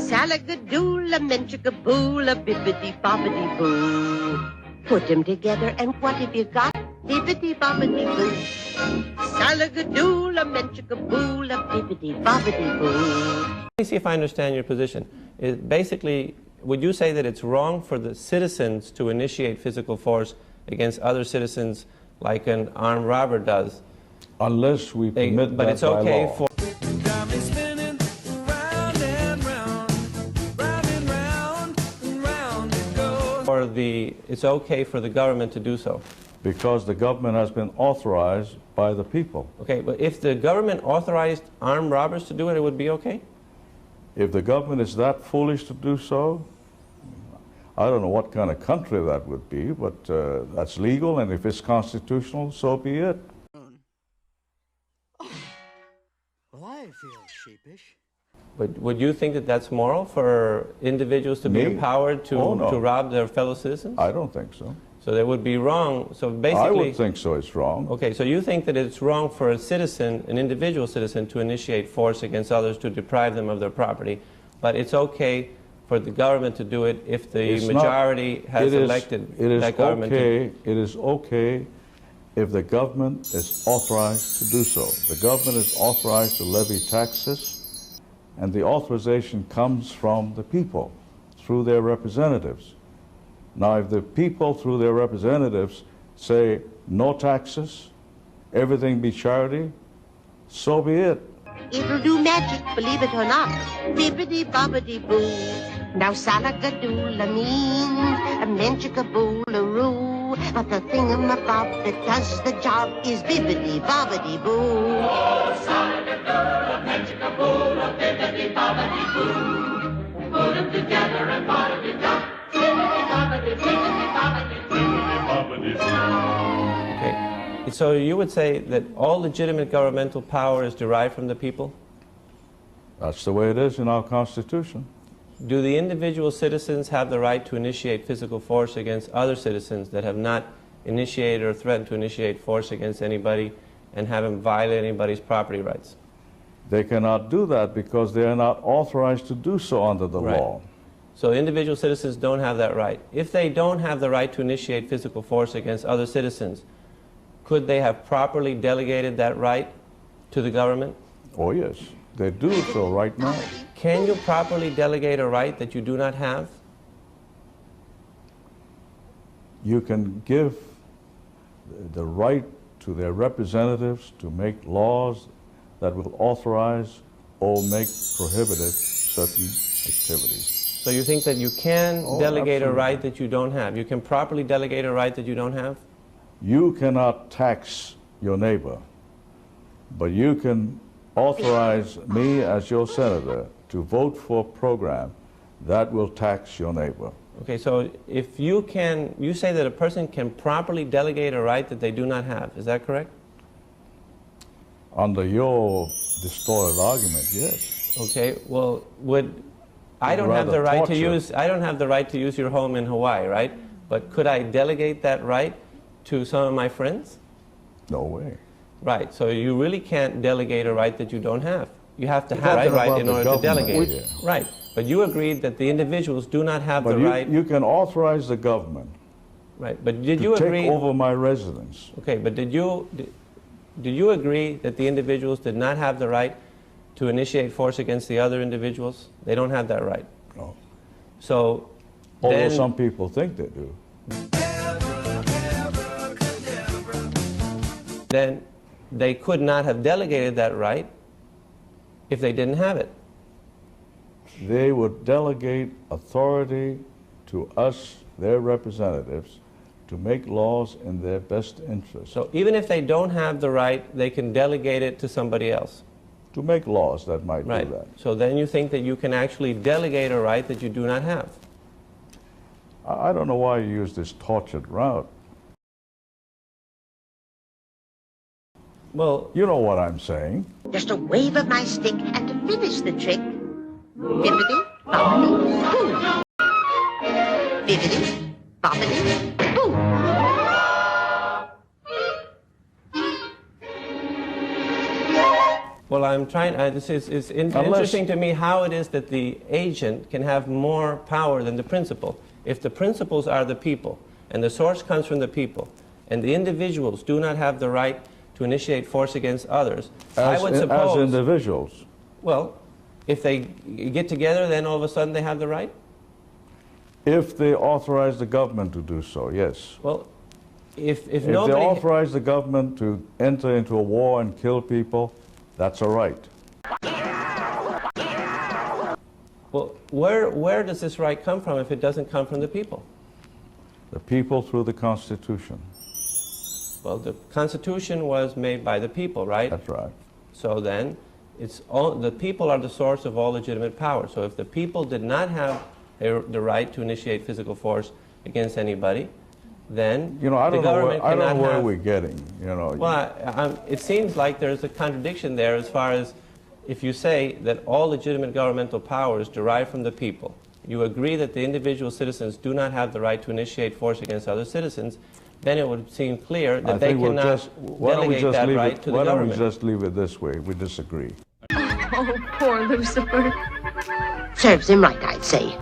Salagadoola, menchikaboola, bibbidi-bobbidi-boo. Put them together and what have you got? Bibbidi-bobbidi-boo. Salagadoola, menchikaboola, bibbidi-bobbidi-boo. Let me see if I understand your position. Basically, would you say that it's wrong for the citizens to initiate physical force against other citizens like an armed robber does? Unless we permit but that it's okay by law. for it's okay for the government to do so. Because the government has been authorized by the people. Okay, but if the government authorized armed robbers to do it, it would be okay? If the government is that foolish to do so, I don't know what kind of country that would be, but that's legal, and if it's constitutional, so be it. Well, I feel sheepish. But would you think that that's moral for individuals to be empowered to rob their fellow citizens? I don't think so. So that would be wrong. So basically, I would think so. It's wrong. Okay, so you think that it's wrong for a citizen, an individual citizen, to initiate force against others to deprive them of their property, but it's okay for the government to do it if the majority has elected that government. It is okay if the government is authorized to do so. The government is authorized to levy taxes, and the authorization comes from the people through their representatives. Now, if the people through their representatives say no taxes, everything be charity, so be it. It'll do magic, believe it or not. Bibbidi-bobbidi-boo. Now salagadoola means a menchikaboola-roo. But the thingamabob that does the job is bibbidi-bobbidi-boo. Oh, salagadoola, menchikaboola, bibbidi-bobbidi-boo. Put them together and what have you got? Okay, so you would say that all legitimate governmental power is derived from the people? That's the way it is in our Constitution. Do the individual citizens have the right to initiate physical force against other citizens that have not initiated or threatened to initiate force against anybody and haven't violated anybody's property rights? They cannot do that because they are not authorized to do so under the law. So individual citizens don't have that right. If they don't have the right to initiate physical force against other citizens, could they have properly delegated that right to the government? Oh, yes. They do so right now. Can you properly delegate a right that you do not have? You can give the right to their representatives to make laws that will authorize or make prohibited certain activities. So you think that you can delegate absolutely. a right that you don't have? You can properly delegate a right that you don't have? You cannot tax your neighbor, but you can authorize me as your senator to vote for a program that will tax your neighbor. Okay, so if you can, you say that a person can properly delegate a right that they do not have. Is that correct? Under your distorted argument, yes. Okay, well, I don't have the right to use your home in Hawaii, right? But could I delegate that right to some of my friends? No way. Right, so you really can't delegate a right that you don't have. You have to have the right in order to delegate. Right, but you agreed that the individuals do not have the right. You can authorize the government. Right, but did you agree? Take over my residence. Okay, but did you agree that the individuals did not have the right to initiate force against the other individuals? They don't have that right. No. So, although some people think they do. Then they could not have delegated that right if they didn't have it. They would delegate authority to us, their representatives, to make laws in their best interest. So even if they don't have the right, they can delegate it to somebody else. To make laws that might do that. So then you think that you can actually delegate a right that you do not have. I don't know why you use this tortured route. Well, you know what I'm saying. Just a wave of my stick, and to finish the trick, bibbidi, bobbidi, boo. Bibbidi, bobbidi, boo. Well, I'm trying, it's interesting to me how it is that the agent can have more power than the principal. If the principals are the people, and the source comes from the people, and the individuals do not have the right to initiate force against others, I would suppose... As individuals. Well, if they get together, then all of a sudden they have the right? If they authorize the government to do so, yes. Well, if they nobody... authorize the government to enter into a war and kill people, that's all right. Well, where does this right come from if it doesn't come from the people? The people through the Constitution. Well, the Constitution was made by the people, right? That's right. So then, the people are the source of all legitimate power. So if the people did not have the right to initiate physical force against anybody, then I don't know where we're getting. Well, it seems like there's a contradiction there as far as if you say that all legitimate governmental power is derived from the people. You agree that the individual citizens do not have the right to initiate force against other citizens, then it would seem clear that they cannot delegate that right to the government. Why don't we just leave it this way? We disagree. Oh, poor Lucifer. Serves him right, I'd say.